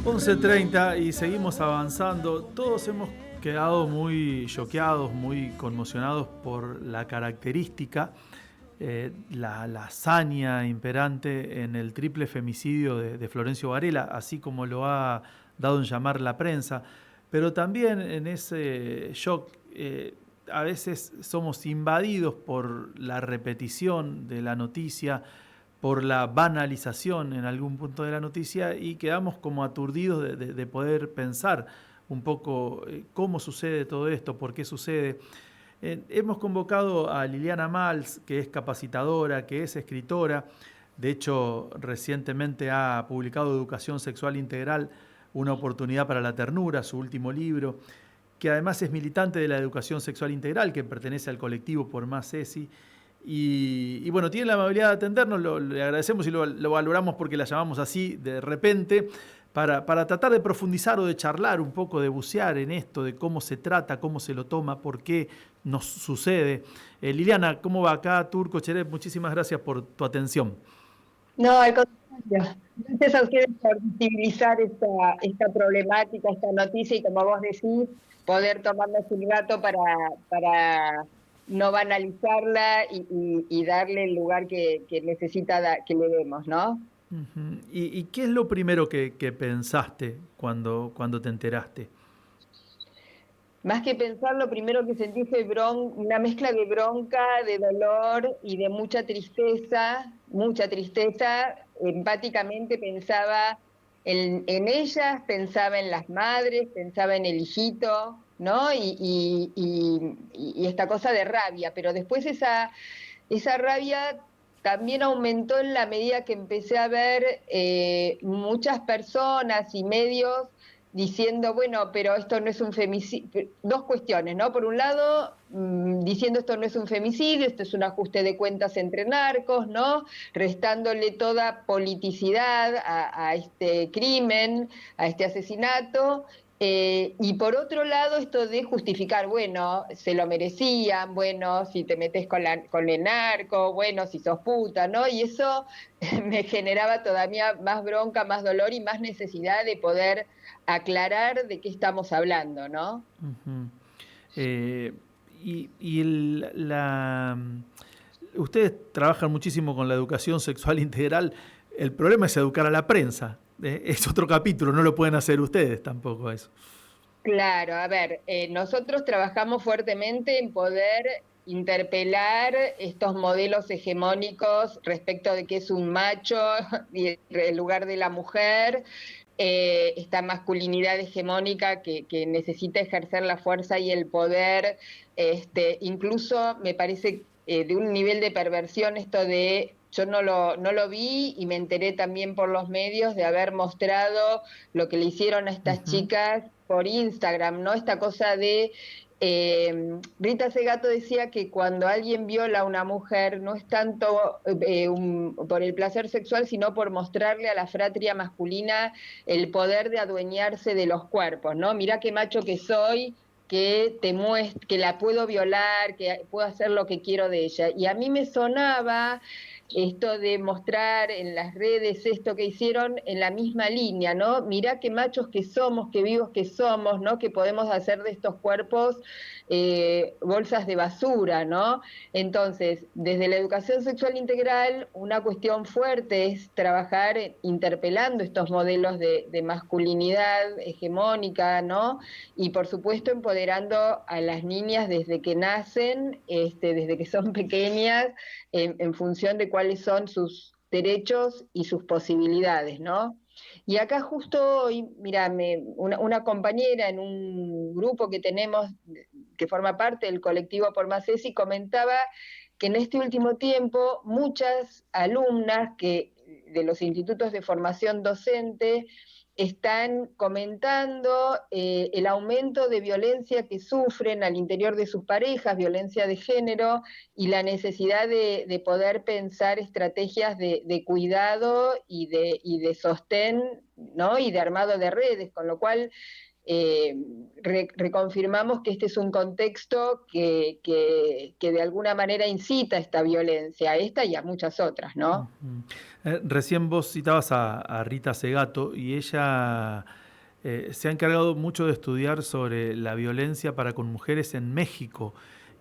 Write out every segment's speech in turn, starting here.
11:30 y seguimos avanzando. Todos hemos quedado muy choqueados, muy conmocionados por la característica, la hazaña imperante en el triple femicidio de Florencio Varela, así como lo ha dado en llamar la prensa. Pero también en ese shock a veces somos invadidos por la repetición de la noticia, por la banalización en algún punto de la noticia y quedamos como aturdidos de poder pensar un poco cómo sucede todo esto, por qué sucede. Hemos convocado a Liliana Mals, que es capacitadora, que es escritora. De hecho, recientemente ha publicado Educación Sexual Integral, una oportunidad para la ternura, su último libro, que además es militante de la educación sexual integral, que pertenece al colectivo Por Más ESI. Y bueno, tiene la amabilidad de atendernos, le agradecemos y lo valoramos porque la llamamos así de repente, para tratar de profundizar o de charlar un poco, de bucear en esto, de cómo se trata, cómo se lo toma, por qué nos sucede. Liliana, ¿cómo va acá? Turco Cherep, muchísimas gracias por tu atención. No, al contrario. Gracias a ustedes por visibilizar esta problemática, esta noticia y como vos decís, poder tomarnos un rato para no banalizarla y darle el lugar que necesita que le demos, ¿no? Uh-huh. ¿Y qué es lo primero que pensaste cuando te enteraste? Más que pensar, lo primero que sentí fue una mezcla de bronca, de dolor y de mucha tristeza, mucha tristeza. Empáticamente pensaba en ellas, pensaba en las madres, pensaba en el hijito, ¿no? Y esta cosa de rabia, pero después esa rabia también aumentó en la medida que empecé a ver muchas personas y medios diciendo, bueno, pero esto no es un femicidio, dos cuestiones, ¿no? Por un lado, diciendo esto no es un femicidio, esto es un ajuste de cuentas entre narcos, ¿no? Restándole toda politicidad a este crimen, a este asesinato. Y por otro lado, esto de justificar, bueno, se lo merecían, bueno, si te metes con el narco, bueno, si sos puta, ¿no? Y eso me generaba todavía más bronca, más dolor y más necesidad de poder aclarar de qué estamos hablando, ¿no? Uh-huh. Eh, ustedes trabajan muchísimo con la educación sexual integral. El problema es educar a la prensa. Es otro capítulo, no lo pueden hacer ustedes tampoco eso. Claro, a ver, nosotros trabajamos fuertemente en poder interpelar estos modelos hegemónicos respecto de qué es un macho y el lugar de la mujer, esta masculinidad hegemónica que necesita ejercer la fuerza y el poder, incluso me parece de un nivel de perversión esto de... Yo no lo vi y me enteré también por los medios de haber mostrado lo que le hicieron a estas Uh-huh. chicas por Instagram, ¿no? Esta cosa de... Rita Segato decía que cuando alguien viola a una mujer no es tanto por el placer sexual, sino por mostrarle a la fratria masculina el poder de adueñarse de los cuerpos, ¿no? Mirá qué macho que soy, que te muestro, que la puedo violar, que puedo hacer lo que quiero de ella. Y a mí me sonaba esto de mostrar en las redes esto que hicieron en la misma línea, ¿no? Mirá qué machos que somos, qué vivos que somos, ¿no? Que podemos hacer de estos cuerpos bolsas de basura, ¿no? Entonces, desde la educación sexual integral, una cuestión fuerte es trabajar interpelando estos modelos de masculinidad hegemónica, ¿no? Y por supuesto empoderando a las niñas desde que nacen, desde que son pequeñas, en función de cuáles son sus derechos y sus posibilidades, ¿no? Y acá justo hoy, mira, una compañera en un grupo que tenemos, que forma parte del colectivo Por Más ESI, comentaba que en este último tiempo muchas alumnas de los institutos de formación docente están comentando el aumento de violencia que sufren al interior de sus parejas, violencia de género, y la necesidad de poder pensar estrategias de cuidado y de sostén, ¿no? Y de armado de redes, con lo cual reconfirmamos que este es un contexto que de alguna manera incita a esta violencia, a esta y a muchas otras, ¿no? Recién vos citabas a Rita Segato y ella se ha encargado mucho de estudiar sobre la violencia para con mujeres en México.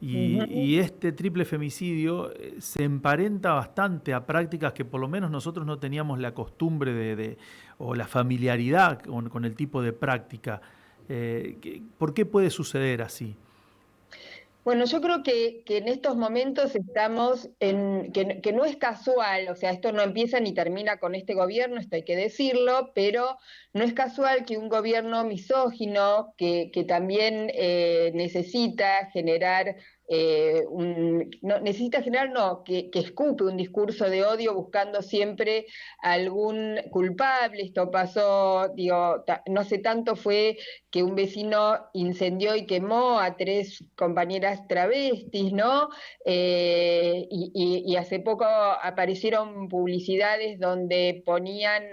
Ujú. Y este triple femicidio se emparenta bastante a prácticas que por lo menos nosotros no teníamos la costumbre o la familiaridad con el tipo de práctica. ¿Por qué puede suceder así? Bueno, yo creo que en estos momentos estamos que no es casual, o sea, esto no empieza ni termina con este gobierno, esto hay que decirlo, pero no es casual que un gobierno misógino, que también necesita generar no, necesita generar, no, que escupe un discurso de odio buscando siempre algún culpable. Esto pasó, digo, no hace tanto fue que un vecino incendió y quemó a 3 compañeras travestis, ¿no? Y hace poco aparecieron publicidades donde ponían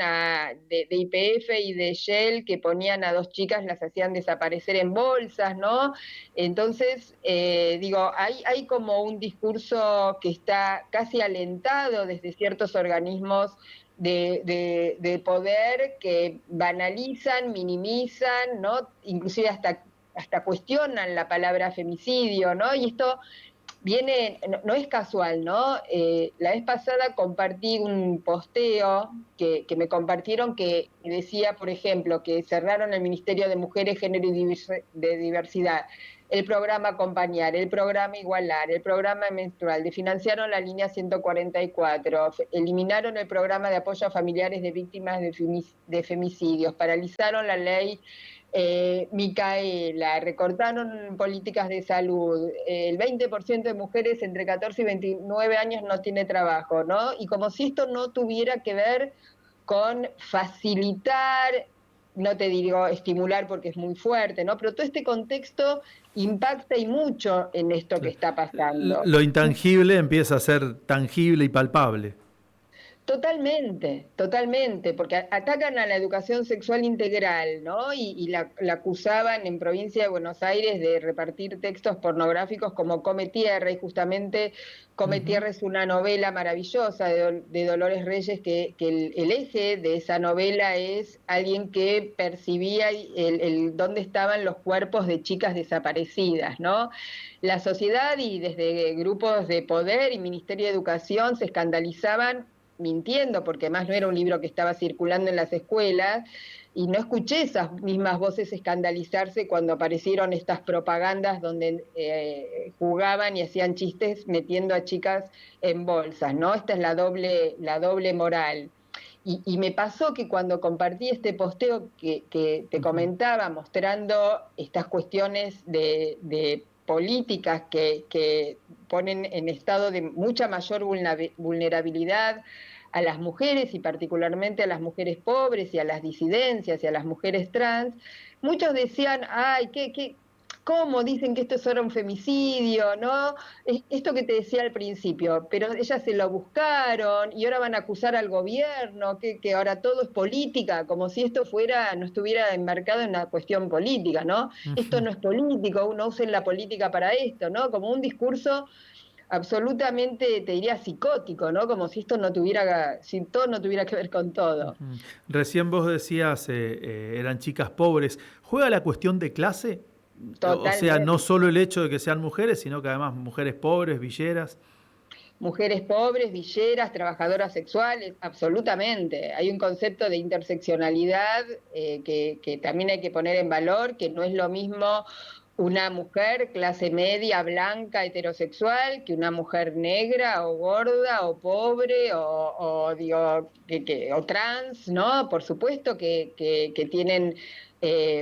de YPF y de Shell, que ponían a 2 chicas, las hacían desaparecer en bolsas, ¿no? Entonces, digo, hay como un discurso que está casi alentado desde ciertos organismos de poder que banalizan, minimizan, ¿no? Inclusive hasta cuestionan la palabra femicidio, ¿no? Y esto viene, no es casual, ¿no? La vez pasada compartí un posteo que me compartieron que decía, por ejemplo, que cerraron el Ministerio de Mujeres, Género y de Diversidad, el programa Acompañar, el programa Igualar, el programa menstrual, desfinanciaron la línea 144, eliminaron el programa de apoyo a familiares de víctimas de femicidios, paralizaron la ley Micaela, recortaron políticas de salud, el 20% de mujeres entre 14 y 29 años no tiene trabajo, ¿no? Y como si esto no tuviera que ver con facilitar, no te digo estimular porque es muy fuerte, ¿no? Pero todo este contexto impacta y mucho en esto que está pasando. Lo intangible empieza a ser tangible y palpable. Totalmente, totalmente, porque atacan a la educación sexual integral, ¿no? Y la acusaban en provincia de Buenos Aires de repartir textos pornográficos como Come Tierra, y justamente Come Ujú. Tierra es una novela maravillosa de Dolores Reyes, que el eje de esa novela es alguien que percibía dónde estaban los cuerpos de chicas desaparecidas, ¿no? La sociedad y desde grupos de poder y Ministerio de Educación se escandalizaban mintiendo, porque además no era un libro que estaba circulando en las escuelas, y no escuché esas mismas voces escandalizarse cuando aparecieron estas propagandas donde jugaban y hacían chistes metiendo a chicas en bolsas, ¿no? Esta es la doble moral. Y me pasó que cuando compartí este posteo que te comentaba, mostrando estas cuestiones de políticas que ponen en estado de mucha mayor vulnerabilidad a las mujeres y particularmente a las mujeres pobres y a las disidencias y a las mujeres trans, muchos decían, ay, ¿cómo dicen que esto es ahora un femicidio, no? Esto que te decía al principio, pero ellas se lo buscaron y ahora van a acusar al gobierno, que ahora todo es política, como si esto fuera, no estuviera enmarcado en una cuestión política, ¿no? Esto Ujú. no es político, no usen la política para esto, ¿no? Como un discurso absolutamente, te diría, psicótico, ¿no? Como si esto no tuviera, si todo no tuviera que ver con todo. Ujú. Recién vos decías, eran chicas pobres. ¿Juega la cuestión de clase? O sea, no Totalmente. solo el hecho de que sean mujeres, sino que además mujeres pobres, villeras. Mujeres pobres, villeras, trabajadoras sexuales, absolutamente. Hay un concepto de interseccionalidad que también hay que poner en valor, que no es lo mismo una mujer clase media, blanca, heterosexual, que una mujer negra o gorda o pobre digo, o trans, ¿no? Por supuesto que tienen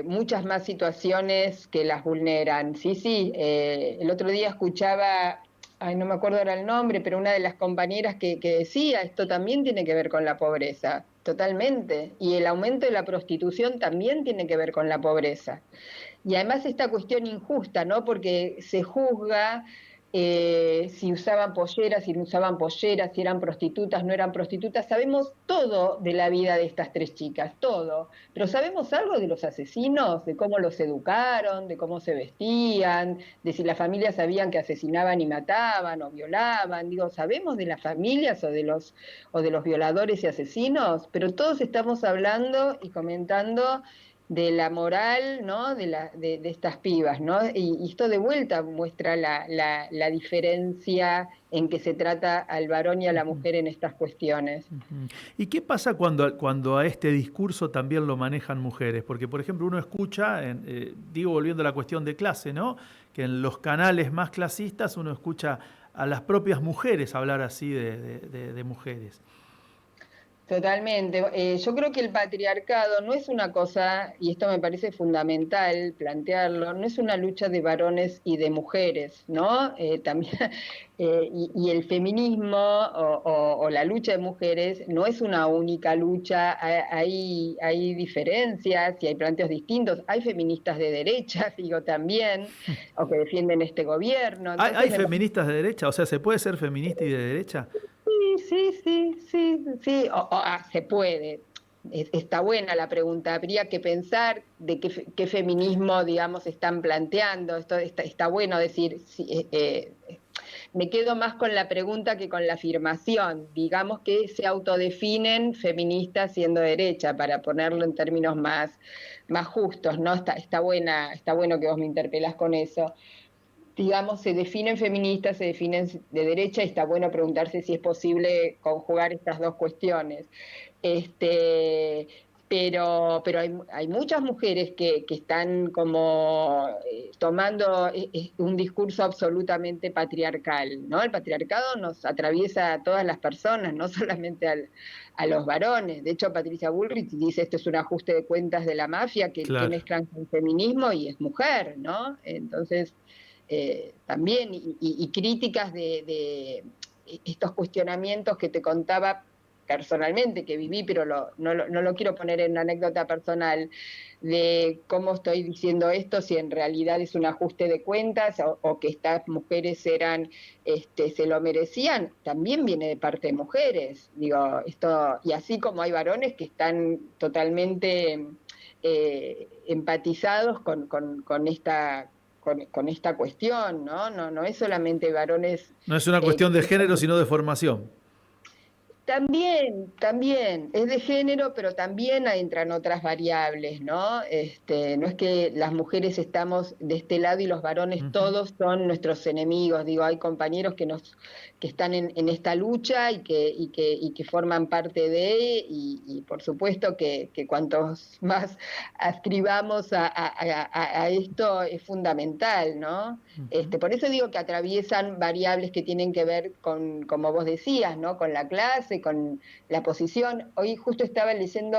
muchas más situaciones que las vulneran. Sí, sí, el otro día escuchaba, ay, no me acuerdo ahora el nombre, pero una de las compañeras que decía, esto también tiene que ver con la pobreza, totalmente. Y el aumento de la prostitución también tiene que ver con la pobreza. Y además esta cuestión injusta, ¿no? Porque se juzga si usaban polleras, si no usaban polleras, si eran prostitutas, no eran prostitutas. Sabemos todo de la vida de estas tres chicas, todo. Pero ¿sabemos algo de los asesinos? De cómo los educaron, de cómo se vestían, de si las familias sabían que asesinaban y mataban o violaban. Digo, ¿sabemos de las familias o de los violadores y asesinos? Pero todos estamos hablando y comentando de la moral, ¿no? De estas pibas, ¿no? Y esto de vuelta muestra la diferencia en que se trata al varón y a la Ujú, mujer en estas cuestiones. ujú. ¿Y qué pasa cuando a este discurso también lo manejan mujeres? Porque, por ejemplo, uno escucha, digo, volviendo a la cuestión de clase, ¿no? Que en los canales más clasistas uno escucha a las propias mujeres hablar así de mujeres. Totalmente. Yo creo que el patriarcado no es una cosa, y esto me parece fundamental plantearlo, no es una lucha de varones y de mujeres, ¿no? También, y el feminismo o la lucha de mujeres no es una única lucha, hay diferencias y hay planteos distintos. Hay feministas de derecha, digo también, o que defienden este gobierno. ¿Hay Entonces me feministas de derecha? O sea, ¿se puede ser feminista y de derecha? sí, se puede. Está buena la pregunta. Habría que pensar de qué feminismo, digamos, están planteando. Esto está bueno decir, sí, me quedo más con la pregunta que con la afirmación. Digamos que se autodefinen feministas siendo derecha, para ponerlo en términos más justos, ¿no? Está buena, está bueno que vos me interpelás con eso. Digamos, se definen feministas, se definen de derecha, y está bueno preguntarse si es posible conjugar estas dos cuestiones. Este, pero hay muchas mujeres que están como tomando un discurso absolutamente patriarcal, ¿no? El patriarcado nos atraviesa a todas las personas, no solamente a los varones. De hecho, Patricia Bullrich dice esto es un ajuste de cuentas de la mafia que Claro. mezclan con feminismo y es mujer, ¿no? Entonces, también, y críticas de estos cuestionamientos que te contaba personalmente, que viví, pero no lo quiero poner en una anécdota personal, de cómo estoy diciendo esto, si en realidad es un ajuste de cuentas o que estas mujeres eran, se lo merecían, también viene de parte de mujeres. Digo, esto, y así como hay varones que están totalmente empatizados con esta cuestión, ¿no? No es solamente varones. No es una cuestión de género, sino de formación. También, es de género, pero también entran otras variables, ¿no? No es que las mujeres estamos de este lado y los varones Ujú. todos son nuestros enemigos. Digo, hay compañeros que están en esta lucha y que forman parte de, y por supuesto que cuantos más ascribamos a esto es fundamental, ¿no? Ujú. Por eso digo que atraviesan variables que tienen que ver con, como vos decías, ¿no? Con la clase, con la posición. Hoy justo estaba leyendo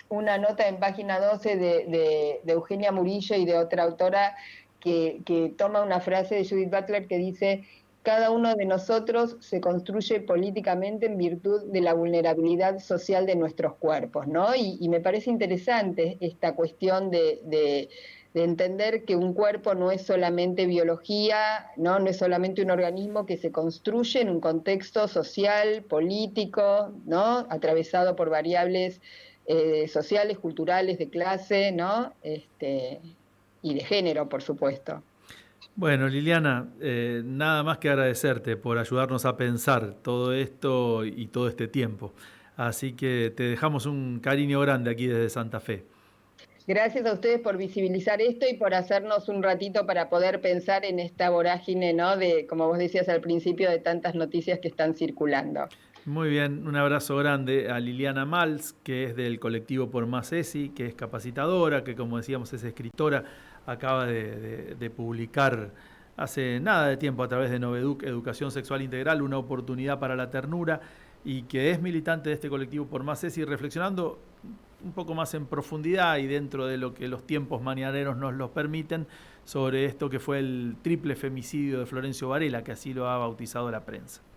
una nota en página 12 de Eugenia Murillo y de otra autora que toma una frase de Judith Butler que dice: cada uno de nosotros se construye políticamente en virtud de la vulnerabilidad social de nuestros cuerpos, ¿no? Y me parece interesante esta cuestión de entender que un cuerpo no es solamente biología, ¿no? No es solamente un organismo que se construye en un contexto social, político, ¿no? Atravesado por variables sociales, culturales, de clase, ¿no? Y de género, por supuesto. Bueno, Liliana, nada más que agradecerte por ayudarnos a pensar todo esto y todo este tiempo. Así que te dejamos un cariño grande aquí desde Santa Fe. Gracias a ustedes por visibilizar esto y por hacernos un ratito para poder pensar en esta vorágine, ¿no? De, como vos decías al principio, de tantas noticias que están circulando. Muy bien, un abrazo grande a Liliana Mals, que es del colectivo Por Más ESI, que es capacitadora, que como decíamos es escritora, acaba de publicar hace nada de tiempo a través de Noveduc, Educación Sexual Integral, una oportunidad para la ternura, y que es militante de este colectivo Por Más ESI, reflexionando un poco más en profundidad y dentro de lo que los tiempos mañaneros nos lo permiten, sobre esto que fue el triple femicidio de Florencio Varela, que así lo ha bautizado la prensa.